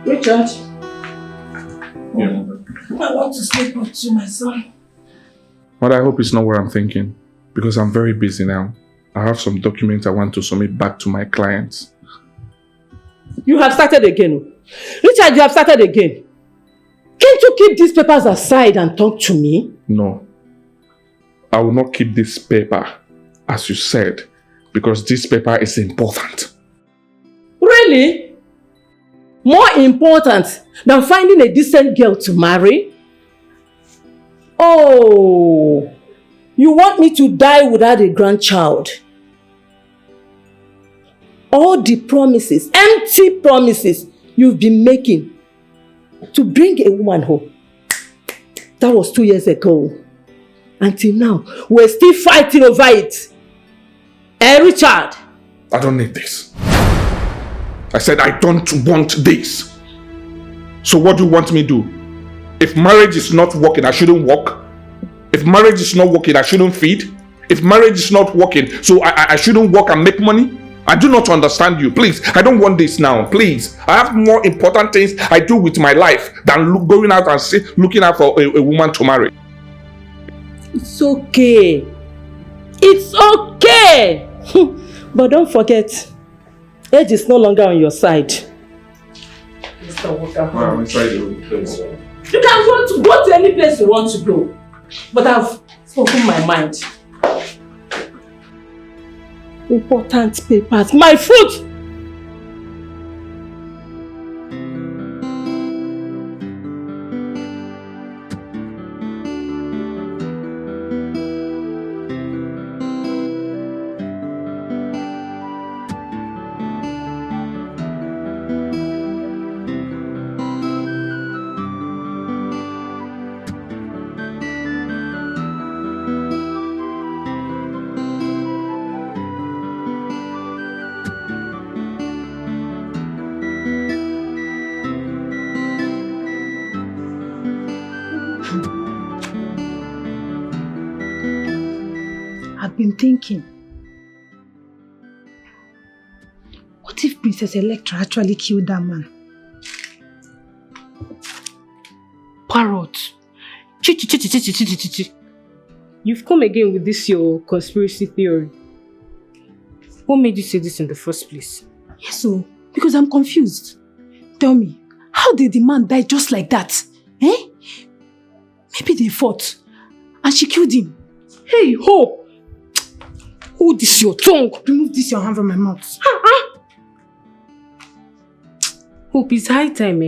Richard? Yeah. I want to sleep with you, my son. But I hope it's not what I'm thinking, because I'm very busy now. I have some documents I want to submit back to my clients. You have started again. Richard, you have started again. Can't you keep these papers aside and talk to me? No. I will not keep this paper, as you said, because this paper is important. Really? More important than finding a decent girl to marry? Oh, you want me to die without a grandchild? All the promises, empty promises you've been making to bring a woman home. That was 2 years ago. Until now, we're still fighting over it. Richard? I don't need this. I said I don't want this. So what do you want me to do? If marriage is not working, I shouldn't work. If marriage is not working, I shouldn't feed. If marriage is not working, so I shouldn't work and make money. I do not understand you. Please, I don't want this now. Please. I have more important things I do with my life than going out and looking out for a woman to marry. It's okay. It's okay. But don't forget, age is no longer on your side. Mr. Walker. I'm inside the room, please. You can go to any place you want to go. But I've spoken my mind. Important papers. My foot! Thinking, what if Princess Electra actually killed that man? Parrot. Chi. You've come again with this your conspiracy theory. What made you say this in the first place? Yes, so because I'm confused. Tell me, how did the man die just like that? Maybe they fought and she killed him. Hey, Hope! Hold this your tongue. Remove this your hand from my mouth. Hope, it's high time,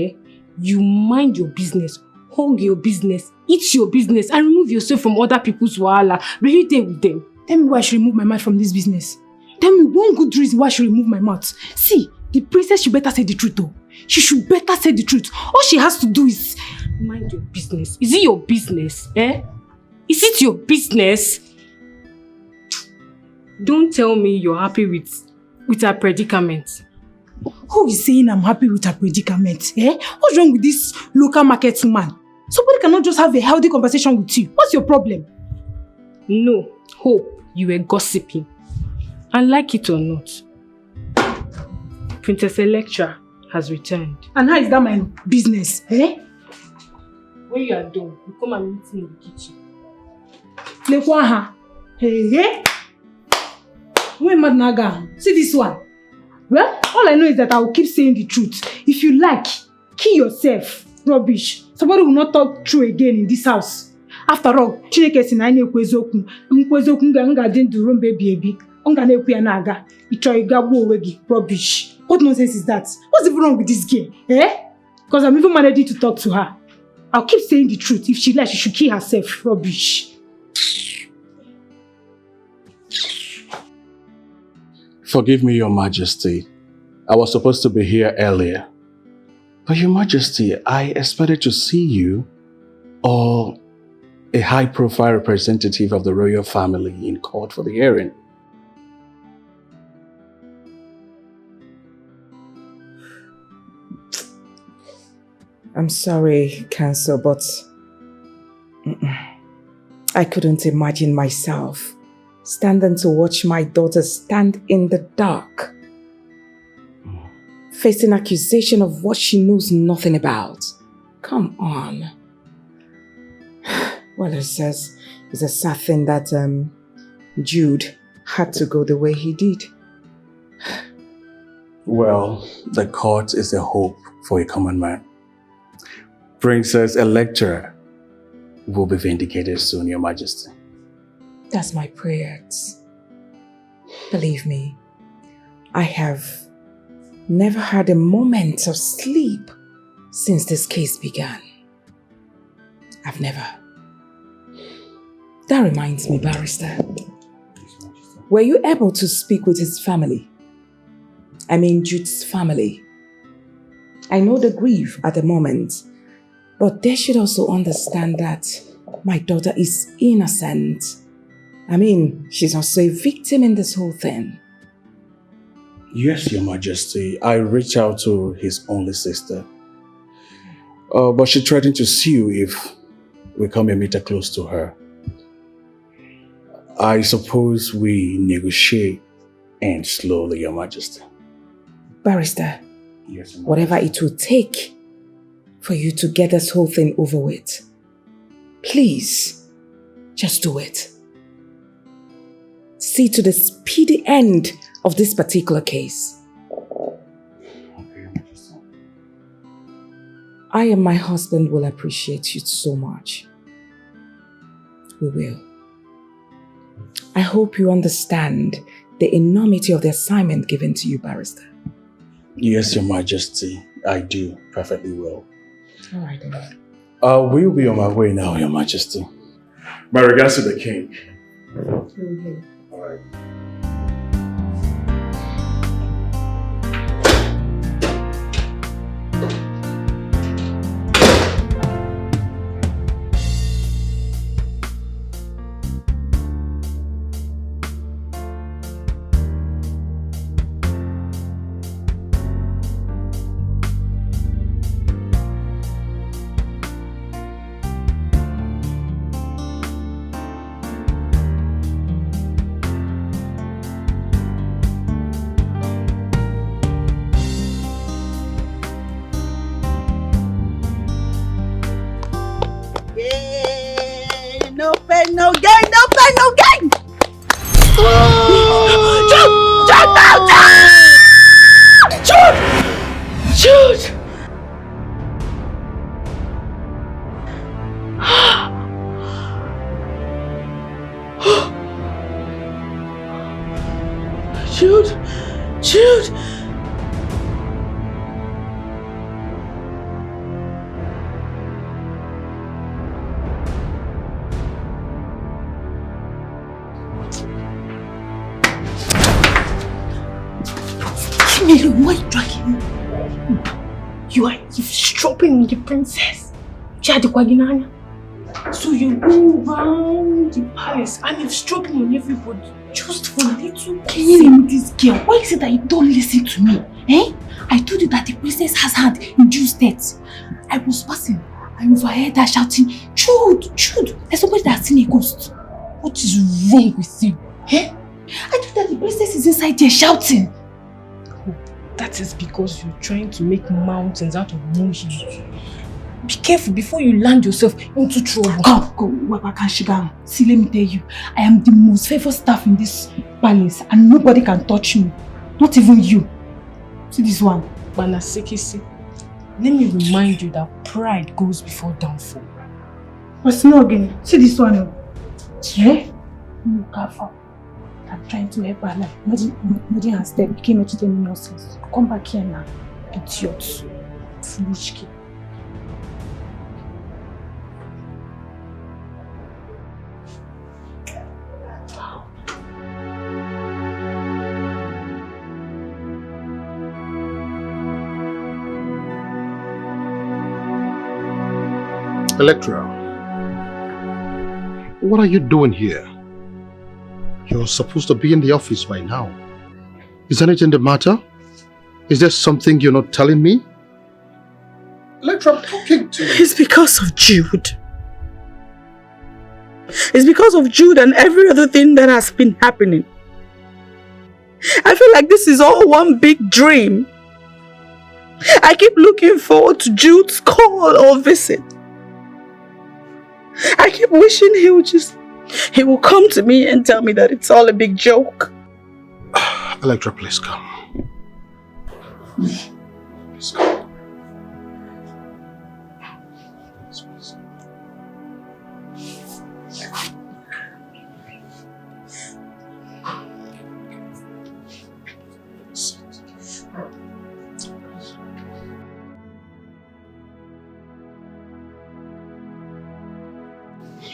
you mind your business, hold your business, eat your business, and remove yourself from other people's wahala. Really there with them. Tell me why I should remove my mouth from this business. Tell me one good reason why I should remove my mouth. See, the princess should better say the truth though. She should better say the truth. All she has to do is mind your business. Is it your business? Is it your business? Don't tell me you're happy with her predicament. Who is saying I'm happy with her predicament? What's wrong with this local market man? Somebody cannot just have a healthy conversation with you. What's your problem? No, Hope, you were gossiping. And like it or not, Princess Electra has returned. And how is that my business? When you are done, you come and meet me in the kitchen. See this one? Well, all I know is that I will keep saying the truth. If you like, kill yourself. Rubbish. Somebody will not talk true again in this house. After all, Chineke si na anyị ekwu eziokwu. Nkwu eziokwu nga dị ndụ ruo mgbe ebi ebi. Ọ ga na-ekwu ya na-aga. Ịchọ ịga gbuo onwe gị. Rubbish. What nonsense is that? What's even wrong with this girl? Because I'm even managing to talk to her. I'll keep saying the truth. If she likes, she should kill herself. Rubbish. Forgive me, Your Majesty. I was supposed to be here earlier. But Your Majesty, I expected to see you or a high-profile representative of the royal family in court for the hearing. I'm sorry, Counsel, but I couldn't imagine myself standing to watch my daughter stand in the dark facing accusation of what she knows nothing about. Come on. Well, it's a sad thing that Jude had to go the way he did. Well, the court is a hope for a common man. Princess Electra will be vindicated soon, Your Majesty. That's my prayers. Believe me, I have never had a moment of sleep since this case began. I've never. That reminds me, Barrister. Were you able to speak with his family? I mean, Jude's family. I know the grief at the moment, but they should also understand that my daughter is innocent. I mean, she's also a victim in this whole thing. Yes, Your Majesty. I reached out to his only sister. But she threatened to sue if we come a meter close to her. I suppose we negotiate and slowly, Your Majesty. Barrister, Yes, Your whatever it will take for you to get this whole thing over with, please, just do it. See to the speedy end of this particular case. Okay, Your Majesty. I and my husband will appreciate you so much. We will. I hope you understand the enormity of the assignment given to you, Barrister. Yes, Your Majesty. I do perfectly well. All right, then. We'll be on my way now, Your Majesty. My regards to the king. All right. No pain, no gain, no pain, no gain! Jude! Jude! Jude! Mary, why are you dragging me? You are eavesdropping on the princess. So you're going round the palace and eavesdropping on everybody just for a little killing this girl. Why is it that you don't listen to me? Eh? I told you that the princess has hand in Jude's death. I was passing. I overheard her shouting, Jude, Jude, there's somebody that's seen a ghost. What is wrong with you? Eh? I told you that the princess is inside there shouting. That is because you're trying to make mountains out of molehills. Be careful before you land yourself into trouble. Go, Wabakashiga. See, let me tell you, I am the most favored staff in this palace and nobody can touch me. Not even you. See this one. Banasikisi. Let me remind you that pride goes before downfall. What's not again? See this one. Yeah? Look careful. I'm trying to help her life. Imagine her step became to them nonsense. Come back here now. Idiot. Foolish kid. Electra, what are you doing here? You're supposed to be in the office by now. Is anything the matter? Is there something you're not telling me? Electra, I'm talking to you. It's because of Jude. It's because of Jude and every other thing that has been happening. I feel like this is all one big dream. I keep looking forward to Jude's call or visit. I keep wishing he will come to me and tell me that it's all a big joke. Electra, please come. Please come. Please.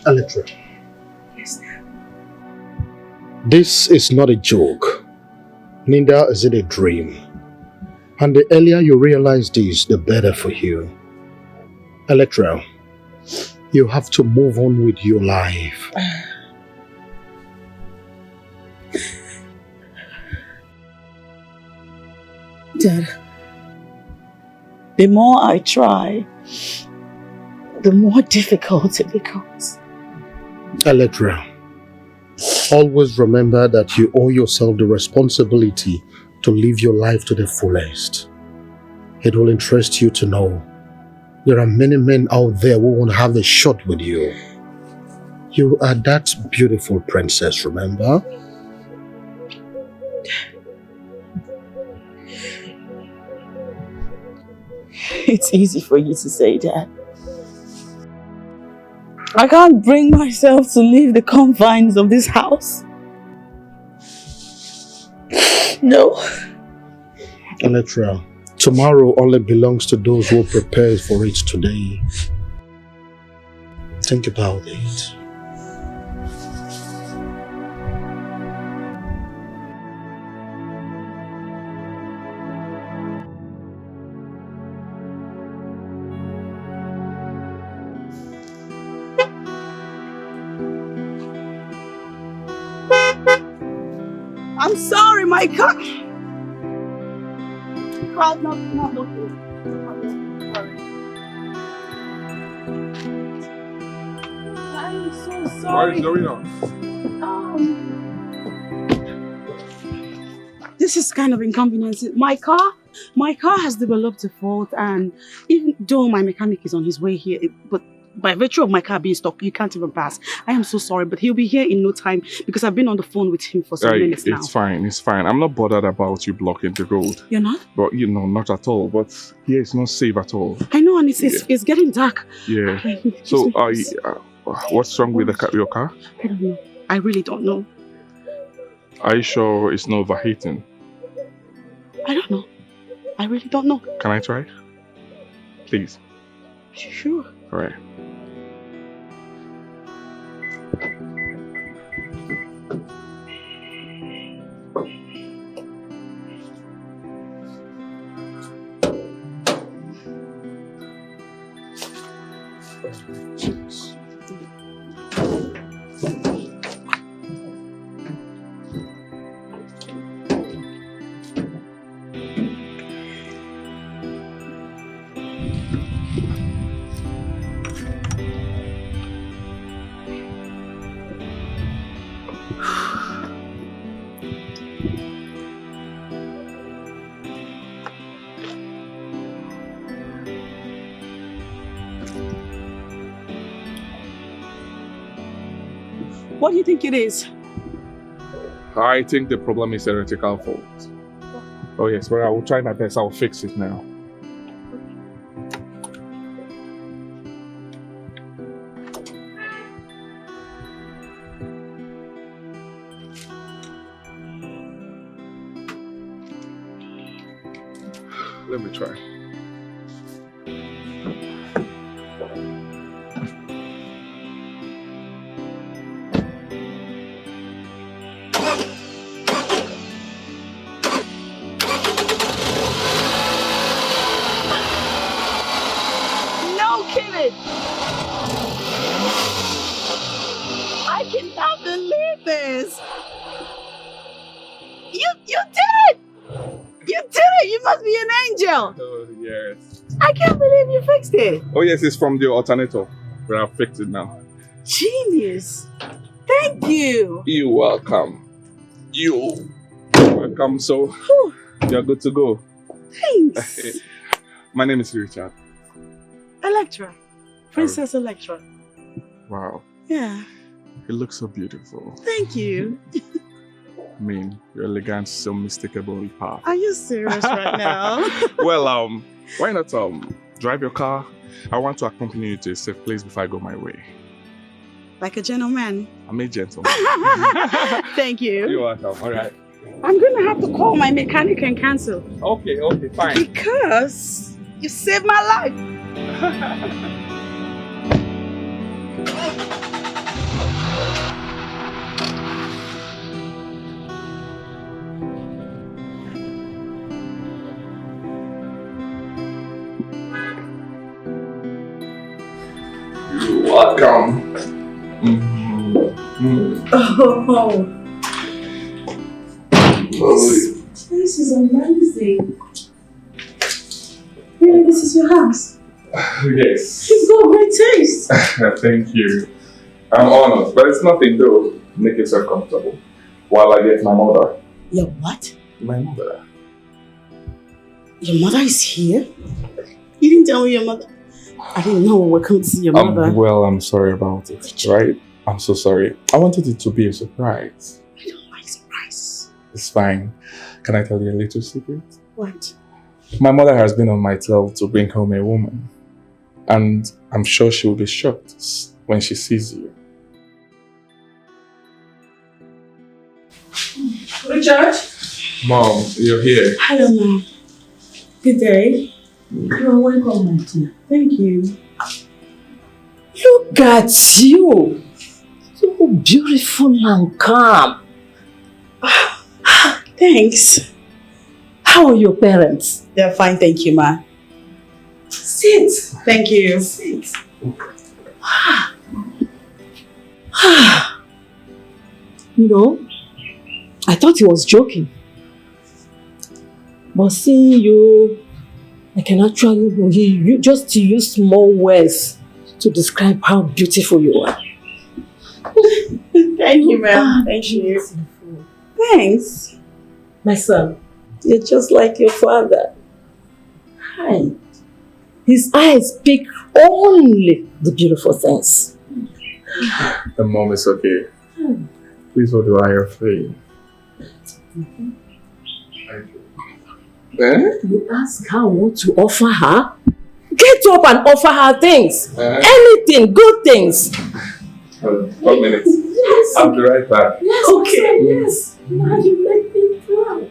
Electra. Yes, Dad. This is not a joke. Neither is it a dream. And the earlier you realize this, the better for you. Electra, you have to move on with your life. Dad, the more I try, the more difficult it becomes. Electra, always remember that you owe yourself the responsibility to live your life to the fullest. It will interest you to know there are many men out there who won't have a shot with you. You are that beautiful princess, remember? It's easy for you to say, Dad. I can't bring myself to leave the confines of this house. No. Electra, tomorrow only belongs to those who prepare for it today. Think about it. I'm sorry, my car. Car's not looking. I'm so sorry. What is going on? This is kind of inconvenience. My car has developed a fault, and even though my mechanic is on his way here, but by virtue of my car being stuck, you can't even pass. I am so sorry, but he'll be here in no time because I've been on the phone with him for some minutes now. It's fine. I'm not bothered about you blocking the road. You're not? But not at all. But here it's not safe at all. I know, and it's getting dark. Yeah. So, what's wrong with your car? I don't know. I really don't know. Are you sure it's not overheating? I don't know. I really don't know. Can I try? Please. Sure. All right. What do you think it is? I think the problem is electrical fault. Oh yes, but I will try my best. I will fix it now. Let me try. No kidding! I cannot believe this! You did it! You did it! You must be an angel! Oh yes. I can't believe you fixed it! Oh yes, it's from the alternator. But I'll fix it now. Genius! Thank you! You're welcome. You're welcome. So you're good to go. Thanks! My name is Richard. Electra. Princess Electra. Wow. Yeah. You look so beautiful. Thank you. I mean, your elegance is so mysticably powerful. Are you serious right now? Well, why not drive your car? I want to accompany you to a safe place before I go my way. Like a gentleman. I'm a gentleman. Thank you. You're welcome. All right. I'm gonna have to call my mechanic and cancel. Okay, fine. Because you saved my life. You're welcome. This is amazing. Really, this is your house? Yes. You've got great taste. Thank you. I'm honored, but it's nothing though. Make yourself comfortable while I get my mother. Your what? My mother. Your mother is here? You didn't tell me your mother. I didn't know we were coming to see your mother. Well, I'm sorry about it, right? I'm so sorry. I wanted it to be a surprise. I don't like surprises. It's fine. Can I tell you a little secret? What? My mother has been on my tail to bring home a woman. And I'm sure she will be shocked when she sees you. Richard? Mom, you're here. Hello, Mom. Good day. You're welcome, my dear. Thank you. Look at you. So beautiful and calm. Thanks. How are your parents? They're fine, thank you, Ma. Sit. Thank you. Sit. You know, I thought he was joking. But seeing you, I can actually know you just use small words to describe how beautiful you are. Thank you, ma'am. Thank you. Thanks. My son, you're just like your father. Hi. His eyes speak only the beautiful things. The mom is okay. Please hold your eye off me. You ask her what to offer her? Get up and offer her things. Anything, good things. 1 minute. Yes. I'll be right back. Yes, okay. Yes. Now you make me proud.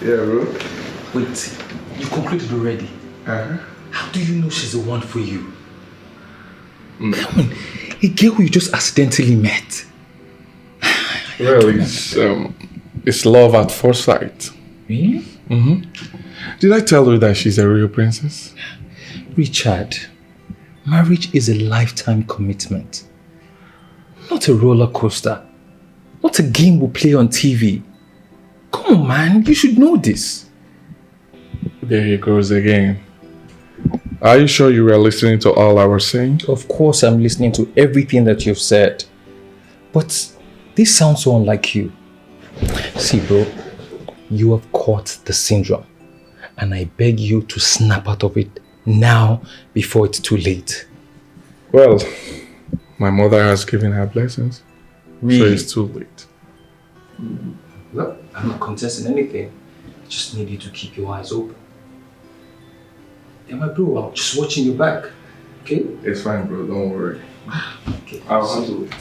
Yeah, bro. Wait, you concluded already? How do you know she's the one for you? Come on, a girl who you just accidentally met. Well, it's love at first sight. Really? Did I tell you that she's a real princess? Richard, marriage is a lifetime commitment. Not a roller coaster. Not a game we play on TV. Come on, man, you should know this. There he goes again. Are you sure you were listening to all I was saying? Of course I'm listening to everything that you've said. But this sounds so unlike you. See, bro, you have caught the syndrome. And I beg you to snap out of it now before it's too late. Well, my mother has given her blessings. Really? So it's too late. Look, I'm not contesting anything. I just need you to keep your eyes open. Yeah, my bro, I'm just watching your back. Okay? It's fine, bro. Don't worry. Okay. I'll handle it.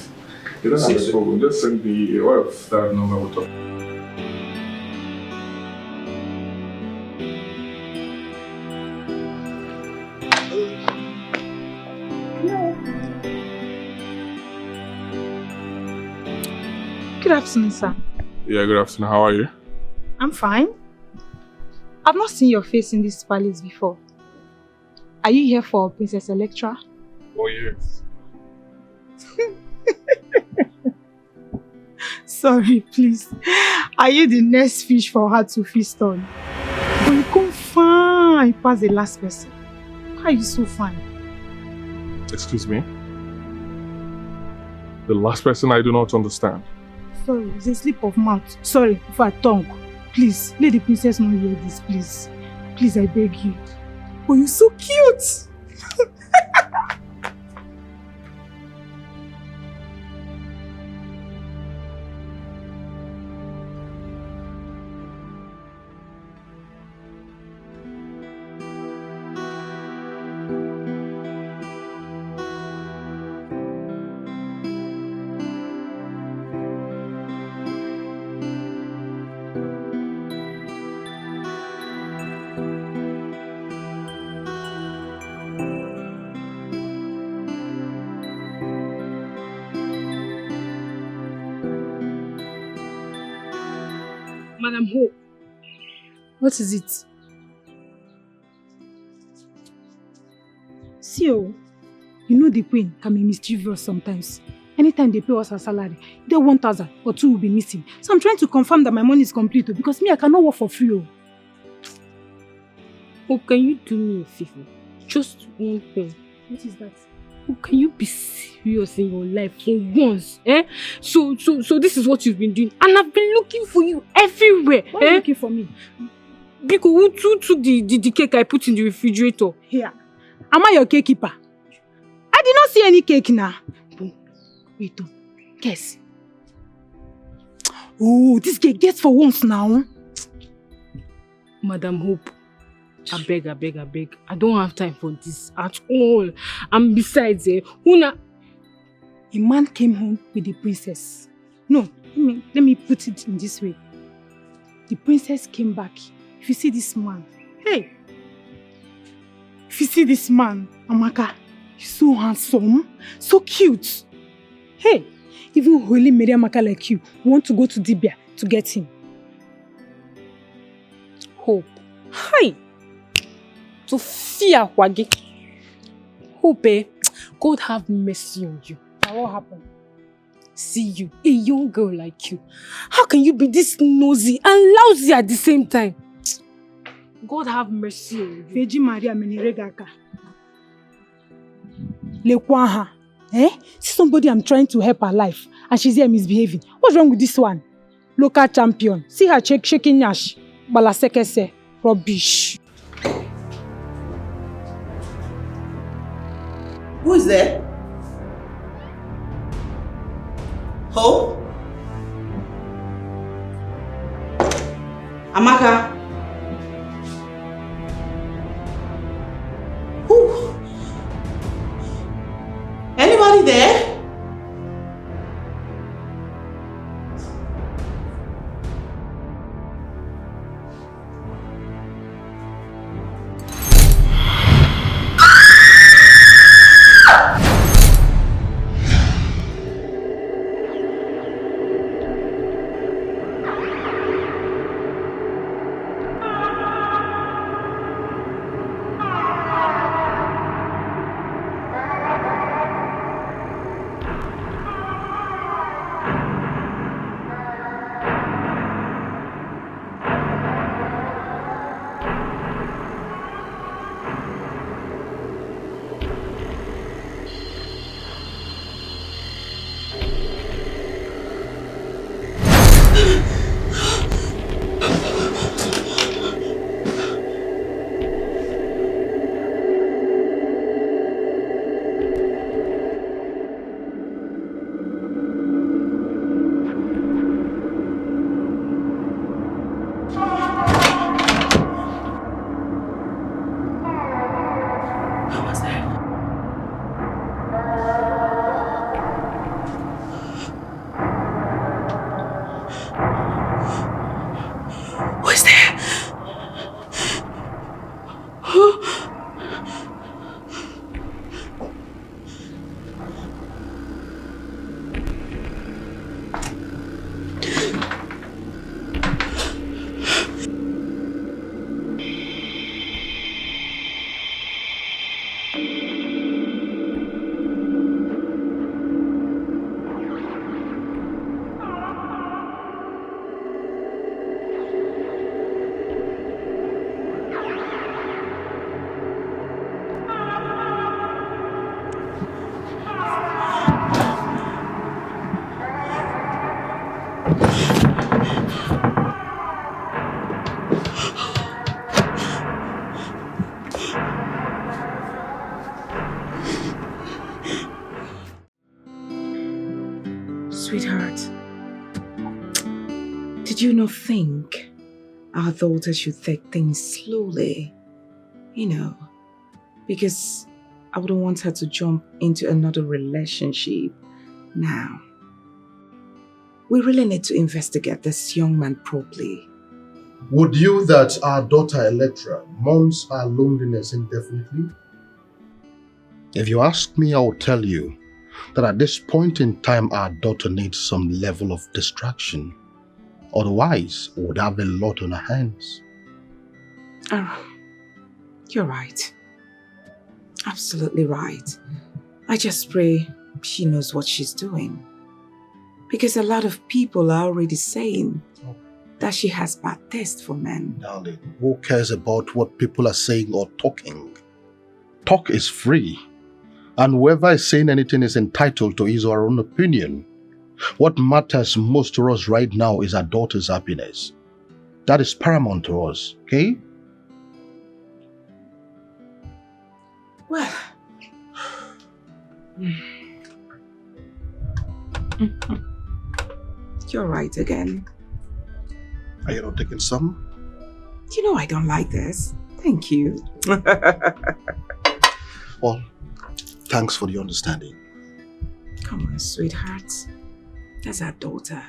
You don't have a problem. Just send me that number we'll talk. Good afternoon, sir. Yeah, good afternoon. How are you? I'm fine. I've not seen your face in this palace before. Are you here for Princess Electra? Oh, yes. Sorry, please. Are you the next fish for her to feast on? But you come fine past the last person. Why are you so fine? Excuse me? The last person I do not understand. Sorry, it's a slip of mouth. Sorry if I tongue. Please, let the princess not hear this, please. Please, I beg you. Oh, you're so cute! Madam Hope, what is it? See, oh, you know the queen can be mischievous sometimes. Anytime they pay us our salary, either 1,000 or 2 will be missing. So I'm trying to confirm that my money is complete, because me, I cannot work for free. Oh, can you do me a favor? Just one thing. What is that? Oh, can you be serious in your life for once? So this is what you've been doing, and I've been looking for you everywhere. Why are you looking for me? Because who took the cake I put in the refrigerator? Here. Am I your cake keeper? I did not see any cake now. Wait, guess. Oh, this cake gets for once now. Madam Hope, I beg. I don't have time for this at all. And besides, a man came home with the princess. No, let me put it in this way. The princess came back. If you see this man, hey! If you see this man, Amaka, he's so handsome, so cute. Hey! Even Holy Mary Amaka like you want to go to Dibia to get him. Hope. Hi! Sophia Wage. Hope, God have mercy on you. Now what happened? See you, a young girl like you. How can you be this nosy and lousy at the same time? God have mercy on you. Virgin Maria Meniregaka. Lekwaha. See somebody I'm trying to help her life and she's here misbehaving. What's wrong with this one? Local champion. See her shaking Nash. Balasekese. Rubbish. Who is there? Hope? Amaka? Who? Anybody there? Sweetheart, did you not think our daughter should take things slowly? You know, because I wouldn't want her to jump into another relationship now. We really need to investigate this young man properly. Would you that our daughter Electra mourns her loneliness indefinitely? If you ask me, I will tell you that at this point in time, our daughter needs some level of distraction. Otherwise, we would have a lot on our hands. Oh, you're right. Absolutely right. I just pray she knows what she's doing. Because a lot of people are already saying that she has bad taste for men. Darling, who cares about what people are saying or talking? Talk is free. And whoever is saying anything is entitled to his or her own opinion. What matters most to us right now is our daughter's happiness. That is paramount to us, okay? Well, you're right again. Are you not taking some? You know I don't like this. Thank you. Well, thanks for the understanding. Come on, sweetheart. That's our daughter.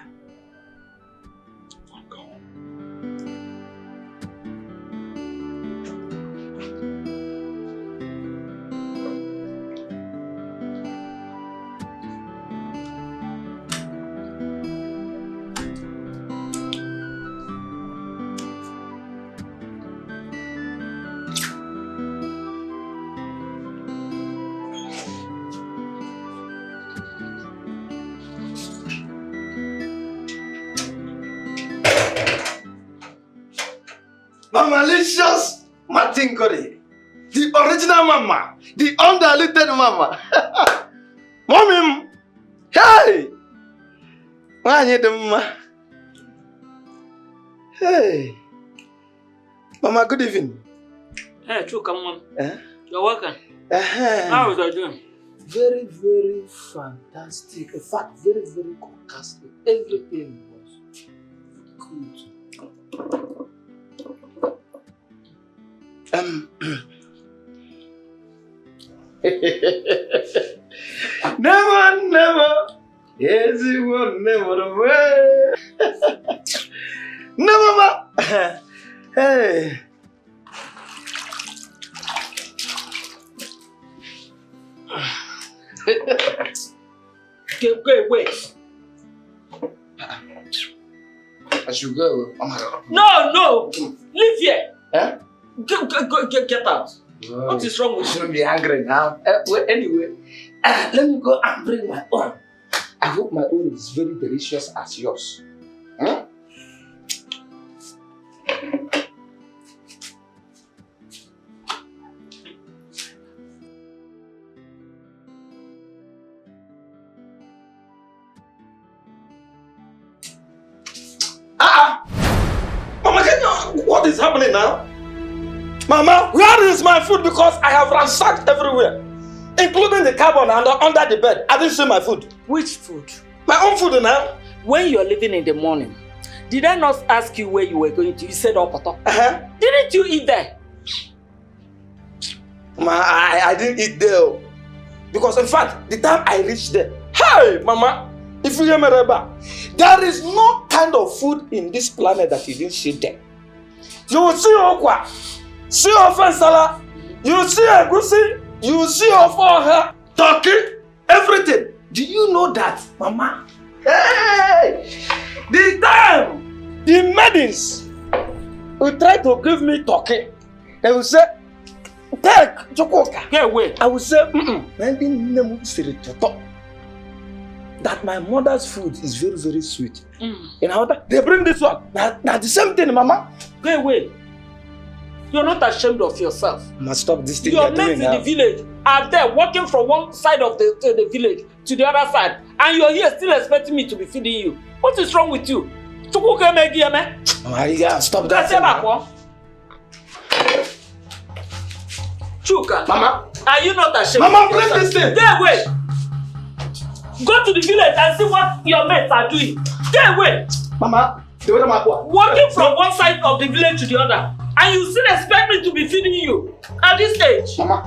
Mamalicious Martin Curry, the original mama, the undiluted mama. Mommy, hey! Why you the mama? Hey! Mama, good evening. Hey, true, come on. Eh? You're welcome. How is that doing? Very, very fantastic. In fact, very, very fantastic. Everything was good. Never, yes, it will never away. No, mama. Hey. Wait. I should go. No. Leave here. Huh? Get out. Whoa. What is wrong with you? Shouldn't be angry now. Well, anyway, let me go and bring my own. I hope my own is very delicious as yours. Huh? Mama, what is happening now? Mama, where is my food? Because I have ransacked everywhere, including the cupboard and under the bed. I didn't see my food. Which food? My own food now. When you're leaving in the morning, did I not ask you where you were going to? You said Okoto. Didn't you eat there? Mama, I didn't eat there. Because in fact, the time I reached there, hey, Mama, if you hear me, Reba, there is no kind of food in this planet that you didn't see there. You will see okwa, see ofensala, you will see egusi, you will see ofoha, turkey, everything. Do you know that, Mama? Hey! The time the maidens will try to give me turkey, they will say, take chokoka. Get away. I will say, that my mother's food is very, very sweet. In our they bring this one. Now the same thing, Mama. Go away. You're not ashamed of yourself. Must stop this thing. Your mates in the village are there working from one side of the village to the other side, And you're here still expecting me to be feeding you. What is wrong with you? Mama, you gotta stop that. Chuka, Mama, are you not ashamed? Mama, leave this thing. Stay away. Go to the village and see what your mates are doing. Stay away. Mama, walking from one side of the village to the other, and you still expect me to be feeding you at this stage? Mama,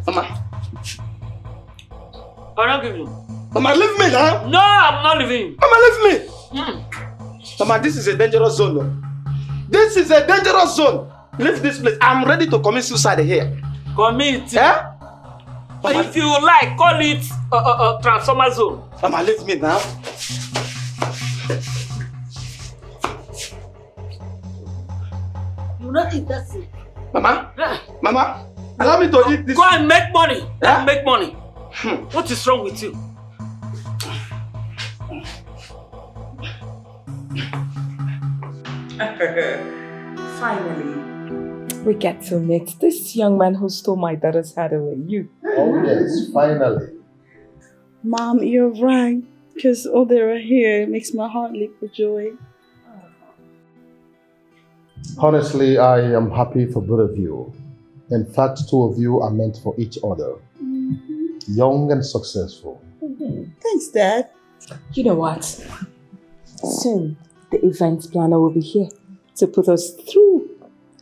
Mama, I'm not giving you. Mama, leave me now. No, I'm not leaving you. Mama, leave me. Mama, this is a dangerous zone. No? This is a dangerous zone. Leave this place. I'm ready to commit suicide here. Commit? Eh? Mama, if you like, call it a transformer zone. Mama, leave me now. You not eat that thing. Mama? Mama? Allow me to eat this. Go and make money. Make money. What is wrong with you? Finally, we get to meet this young man who stole my daughter's heart away. You. Oh yes, finally. Mom, you're right. Because all they are here makes my heart leap for joy. Honestly, I am happy for both of you. In fact, two of you are meant for each other. Young and successful. Thanks, Dad. You know what? Soon, the event planner will be here to put us through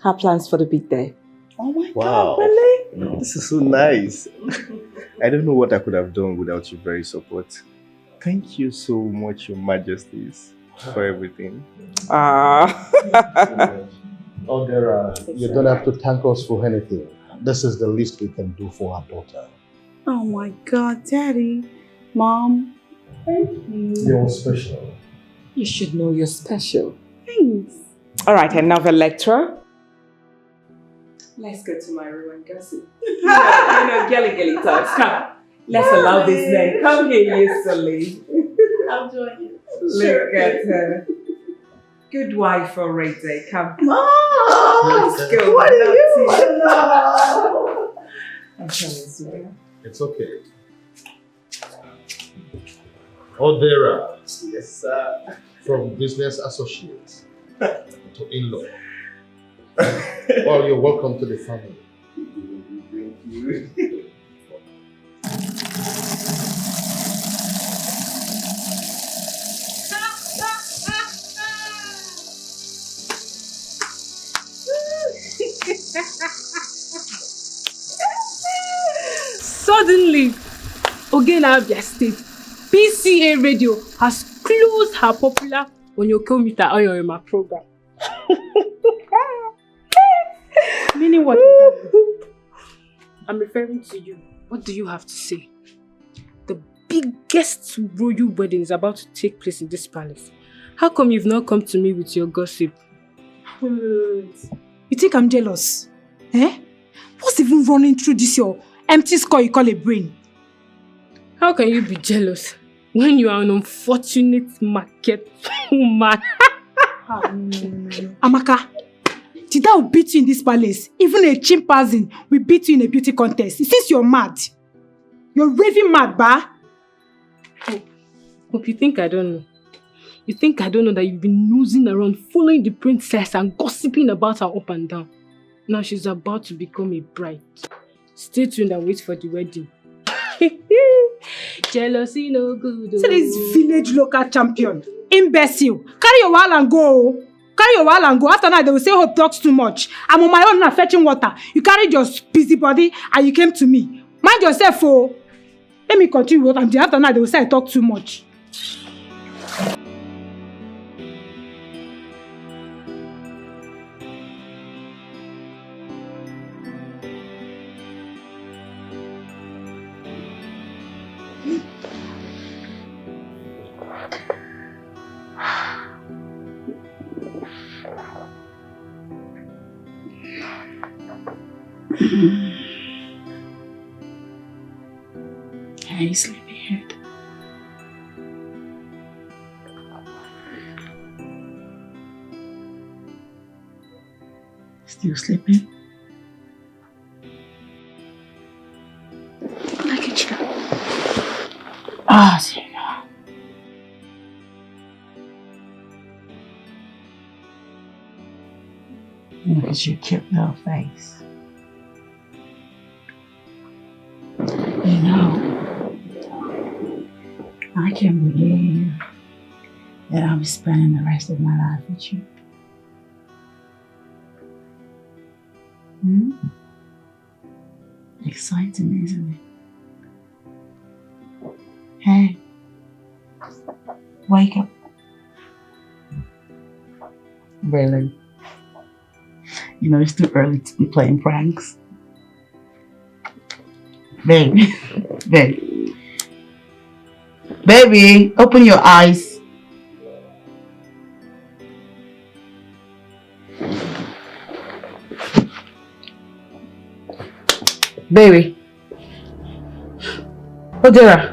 her plans for the big day. Oh my Wow. God, really? This is so nice. I don't know what I could have done without your very support. Thank you so much, Your Majesties, for everything. Oh, you don't have to thank us for anything. This is the least we can do for our daughter. Oh my God, Daddy. Mom, thank you. You're special. You should know you're special. Thanks. All right, another lecturer. Let's go to my room and gossip. You know, girly talks. Come. Let's allow this man. Come here, you silly. I'll join you. Look at her. Good wife already. Come. Mom! Let's go. What are you? I'm sorry. It's okay. Odera. Yes, sir. From business associate to in-law. Well, you're welcome to the family. Thank you. Suddenly, Ogena Abia State, PCA Radio has closed her popular Onyokomita Oyorima program. Meaning what? I'm referring to you. What do you have to say? The biggest royal wedding is about to take place in this palace. How come you've not come to me with your gossip? You think I'm jealous? Eh? What's even running through this your empty skull you call a brain? How can you be jealous when you are an unfortunate market woman? Amaka, did I beat you in this palace? Even a chimpanzee will beat you in a beauty contest. Since you're mad. You're raving mad, ba? Hope you think I don't know. You think I don't know that you've been nosing around, following the princess and gossiping about her up and down. Now she's about to become a bride. Stay tuned and wait for the wedding. Jealousy no good. See this village local champion. Imbecile. Carry your wall and go. Carry your wall and go. After that, they will say Hope talks too much. I'm on my own now fetching water. You carried your busy body and you came to me. Mind yourself, oh. Let me continue what I'm doing. After that, they will say I talk too much. Hey, sleepyhead. Still sleeping? Ah, Tina. Look at your cute little face. You know, I can't believe that I'll be spending the rest of my life with you. Exciting, isn't it? Hey, wake up. Really? You know, it's too early to be playing pranks. Baby, baby, open your eyes. Baby. Odera.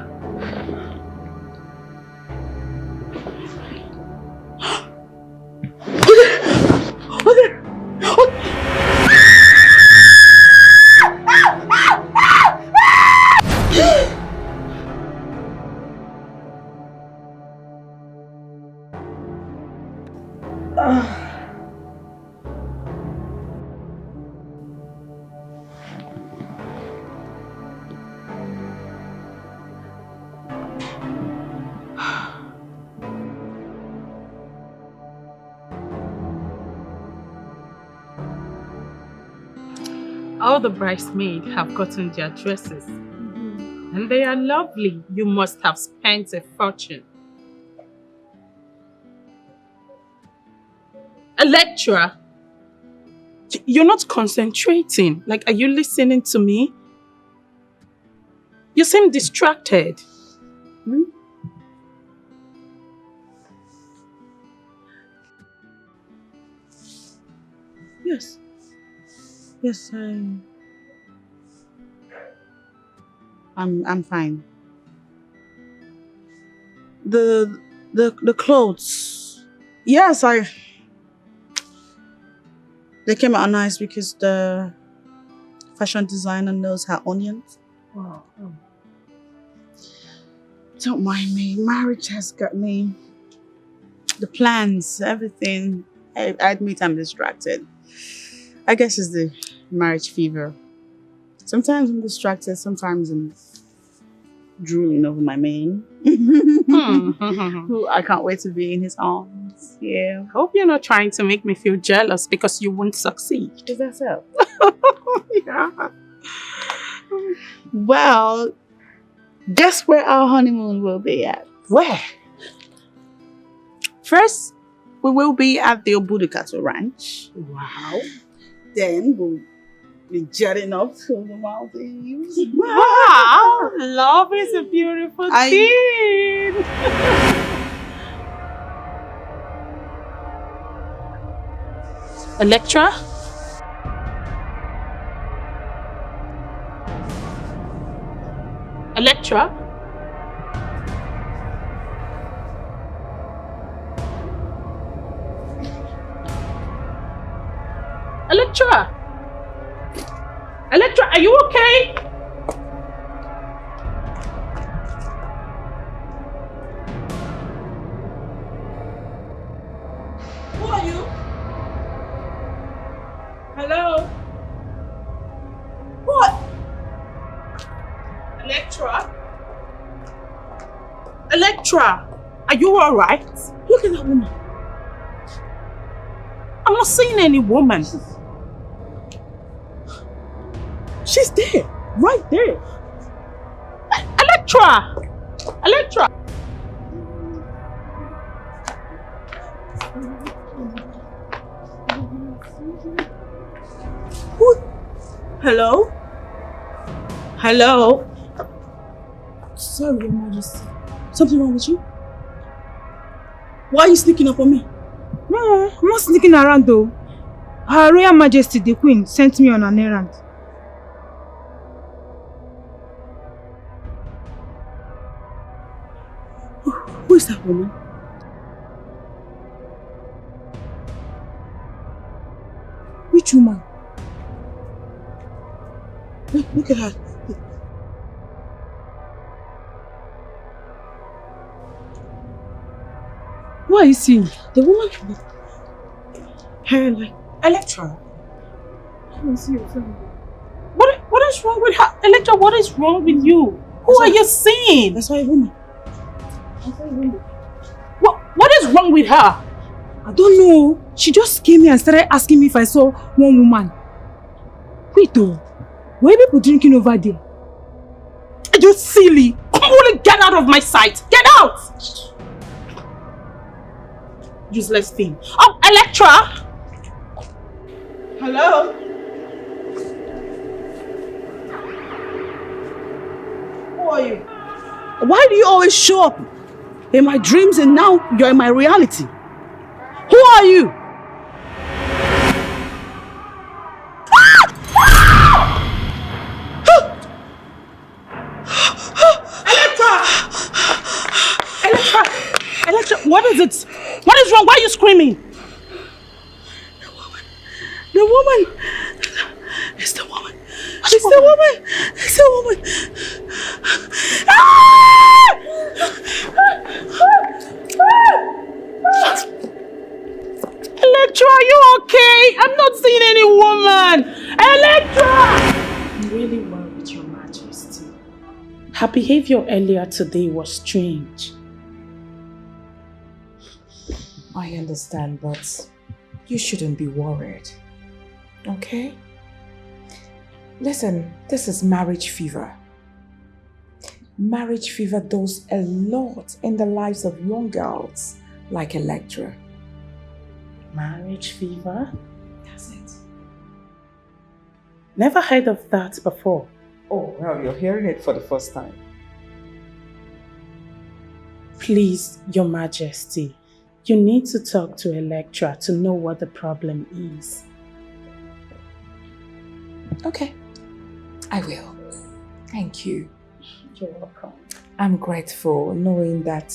All the bridesmaids have gotten their dresses. And they are lovely. You must have spent a fortune. Electra, you're not concentrating. Like, are you listening to me? You seem distracted. Yes. Yes, I'm fine. The clothes. Yes, they came out nice because the fashion designer knows her onions. Wow. Don't mind me. Marriage has got me. The plans, everything. I admit I'm distracted. I guess it's the marriage fever. Sometimes I'm distracted, sometimes I'm drooling over my man. Who I can't wait to be in his arms. Yeah. Hope you're not trying to make me feel jealous because you won't succeed. Is that so? Yeah. Well, guess where our honeymoon will be at? Where? First, we will be at the Obudikato Ranch. Wow. Then we'll be jetting up to the Maldives. Wow! Love is a beautiful thing. Electra? Electra? Electra! Electra, are you okay? Who are you? Hello? What? Electra? Electra, are you alright? Look at that woman. I'm not seeing any woman. She's there, right there. Electra! Electra! Who? Hello? Hello? Sorry, Your Majesty. Something wrong with you? Why are you sneaking up on me? No, I'm not sneaking around though. Her Royal Majesty, the Queen, sent me on an errand. Who is that woman? Which woman? Look at her. Who are you seeing? The woman her like Electra. What is wrong with her? Electra, what is wrong with you? Who are you seeing? That's why a woman. What is wrong with her? I don't know. She just came here and started asking me if I saw one woman. Wait though. Why are people drinking over there? Are you silly? Come on, get out of my sight. Get out! Useless thing. Oh, Electra! Hello? Who are you? Why do you always show up in my dreams and now you're in my reality? Who are you? Electra, what is it? What is wrong? Why are you screaming? The woman. It's the woman. It's the woman. It's the woman. Electra, are you okay? I'm not seeing any woman. Electra! I'm really well with your majesty. Her behavior earlier today was strange. I understand, but you shouldn't be worried. Okay? Listen, this is marriage fever. Marriage fever does a lot in the lives of young girls like Electra. Marriage fever? That's it. Never heard of that before. Oh, well, you're hearing it for the first time. Please, your majesty, you need to talk to Electra to know what the problem is. Okay, I will. Thank you. You're welcome. I'm grateful knowing that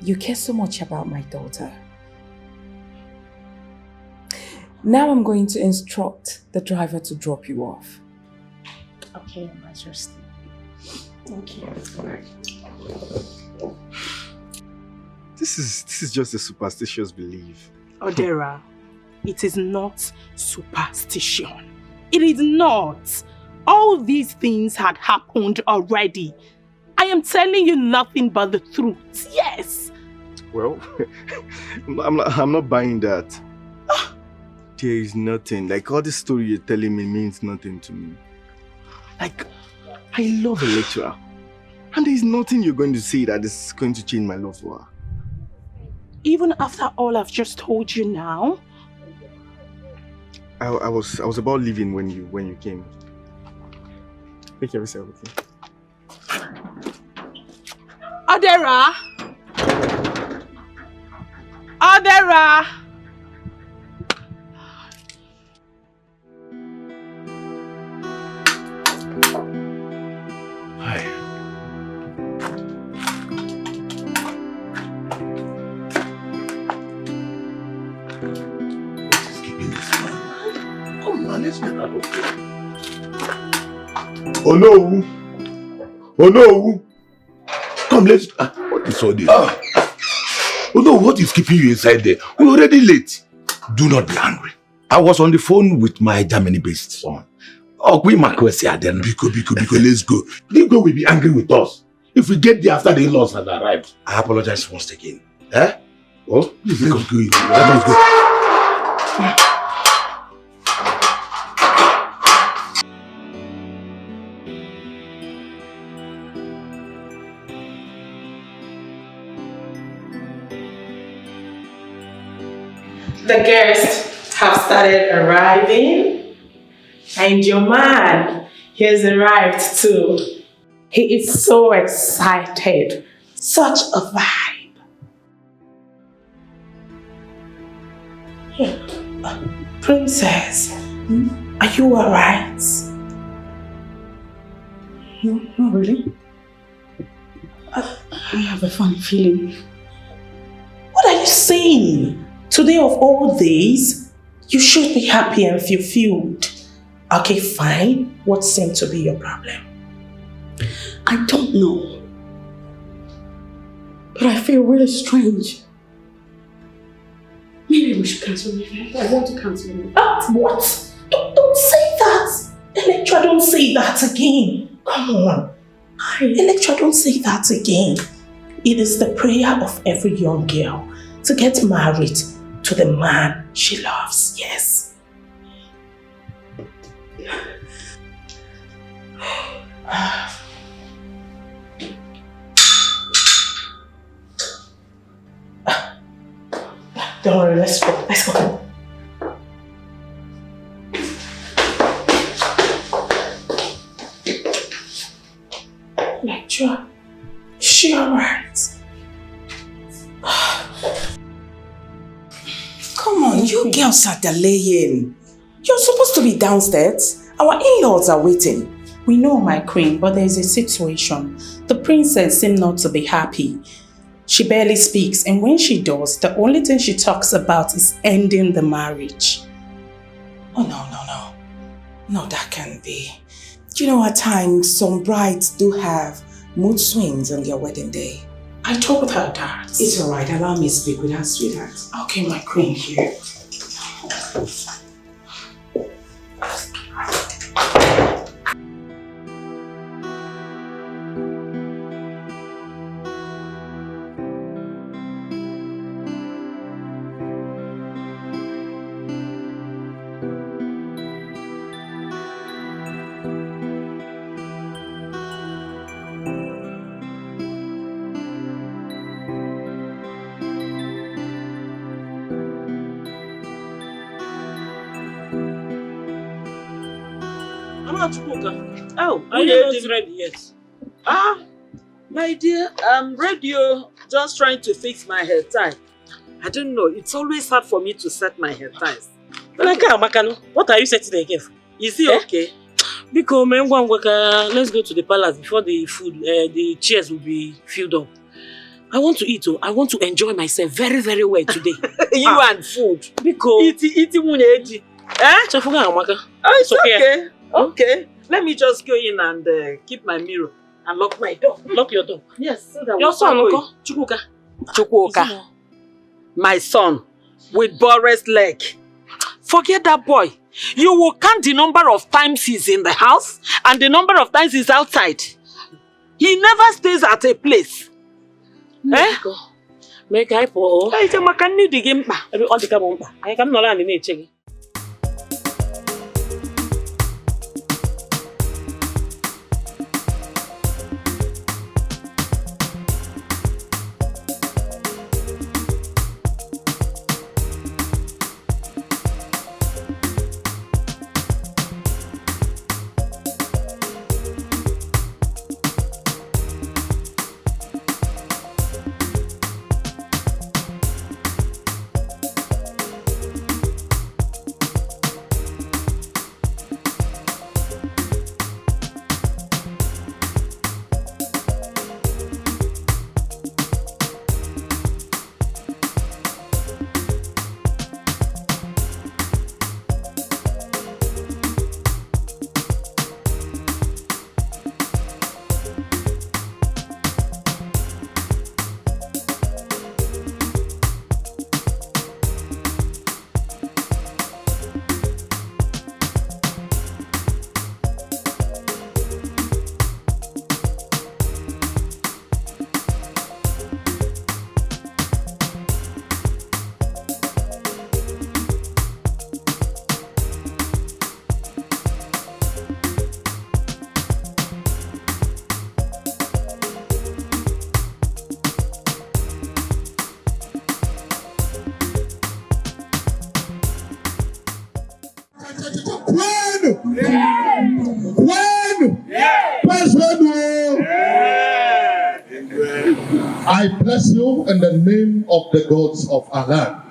you care so much about my daughter. Now I'm going to instruct the driver to drop you off. Okay, your majesty. Thank you. This is just a superstitious belief. Odera, it is not superstition. It is not. All these things had happened already. I am telling you nothing but the truth. Yes. Well, I'm not buying that. There is nothing. Like, all this story you're telling me means nothing to me. Like, I love Electra. And there's nothing you're going to say that is going to change my love for her. Even after all I've just told you now? I was about leaving when you came. Take care of yourself, okay? Odera! Odera! Hi. Come on, let's get out of here. Oh no! Oh no! Come, let's. What is all this? Oh no, what is keeping you inside there? We're already late. Do not be angry. I was on the phone with my Germany-based son. Oh, we Makwesi then. Biko, let's go. Biko will be angry with us if we get there after the in-laws have arrived. I apologize once again. Eh? Oh, please let us go. Let us go. The guests have started arriving, and your man, he has arrived too. He is so excited. Such a vibe. Princess, are you alright? No, not really. I have a funny feeling. What are you saying? Today of all days, you should be happy and fulfilled. Okay, fine. What seems to be your problem? I don't know. But I feel really strange. Maybe we should cancel the event. I want to cancel it. What? Don't say that. Electra, don't say that again. Come on. Electra, don't say that again. It is the prayer of every young girl to get married to the man she loves. Yes. Don't worry, let's go. Let's go. Lecture. Is she alright? Come on, you girls are delaying. You're supposed to be downstairs. Our in-laws are waiting. We know, my queen, but there is a situation. The princess seems not to be happy. She barely speaks, and when she does, the only thing she talks about is ending the marriage. Oh, no. No, that can't be. You know, at times, some brides do have mood swings on their wedding day. I told her that. It's alright, allow me to speak with her, sweetheart. Okay, my queen here. Oh, are you not ready yet? My dear, I'm ready. Just trying to fix my hair tie. I don't know, it's always hard for me to set my hair ties. What are you setting again? Is he okay? Because let's go to the palace before the food, the chairs will be filled up. I want to eat. I want to enjoy myself very, very well today. You and food. Because eating muneji. It's okay. Okay. Let me just go in and keep my mirror and lock my door. Lock your door. Yes. So that your son, Chukwuka. Chukwuka. My son with Boris leg. Forget that boy. You will count the number of times he's in the house and the number of times he's outside. He never stays at a place. Make I pour. I can need the game. I can not learn in check. I bless you in the name of the gods of our land.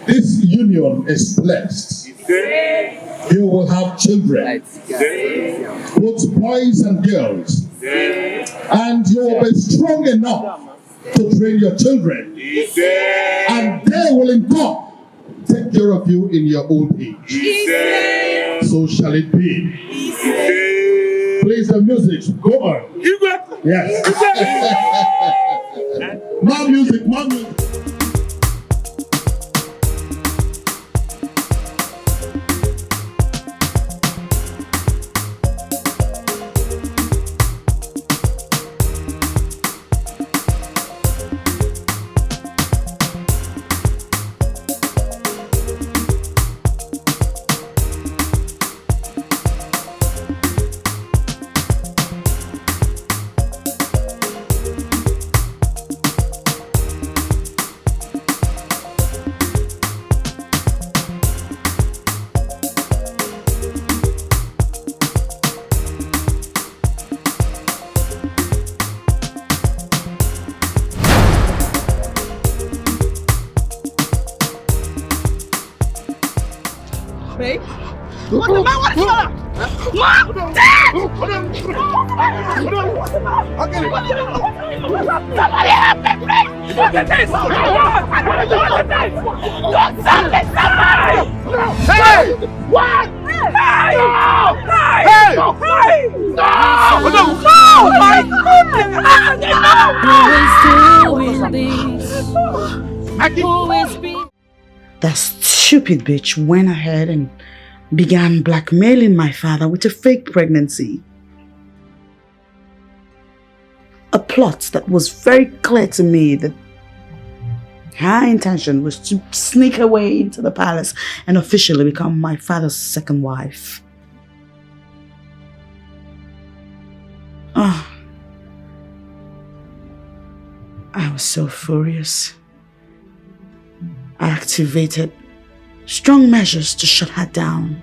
This union is blessed. You will have children, both boys and girls, and you will be strong enough to train your children, and they will in turn take care of you in your old age. So shall it be. Please, the music, go on. Yes. More music, more music. Somebody help me, please! Look at this! Don't send me somebody! Hey! What? Hey! No! Hey! No! Hey! No! No! Oh my goodness! That stupid bitch went ahead and began blackmailing my father with a fake pregnancy. A plot that was very clear to me that her intention was to sneak her way into the palace and officially become my father's second wife. Oh, I was so furious. I activated strong measures to shut her down.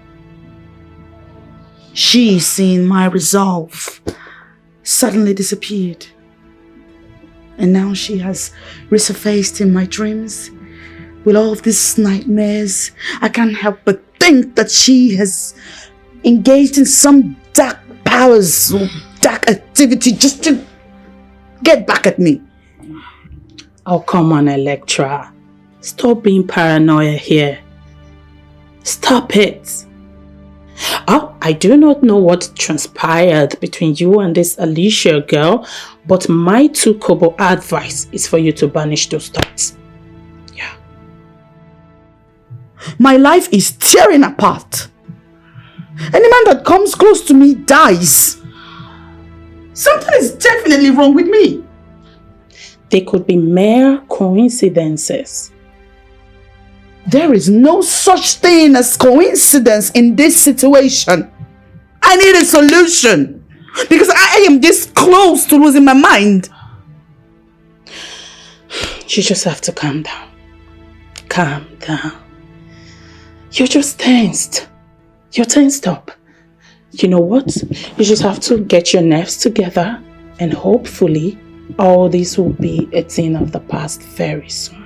She, seeing my resolve, suddenly disappeared. And now she has resurfaced in my dreams with all of these nightmares. I can't help but think that she has engaged in some dark powers or dark activity just to get back at me. Oh, come on, Electra. Stop being paranoid here. Stop it. Oh, I do not know what transpired between you and this Alicia girl, but my 2 kobo advice is for you to banish those thoughts. Yeah. My life is tearing apart. Any man that comes close to me dies. Something is definitely wrong with me. They could be mere coincidences. There is no such thing as coincidence in this situation. I need a solution because I am this close to losing my mind. You just have to calm down. Calm down. You're just tensed. You're tensed up. You know what? You just have to get your nerves together and hopefully all this will be a thing of the past very soon.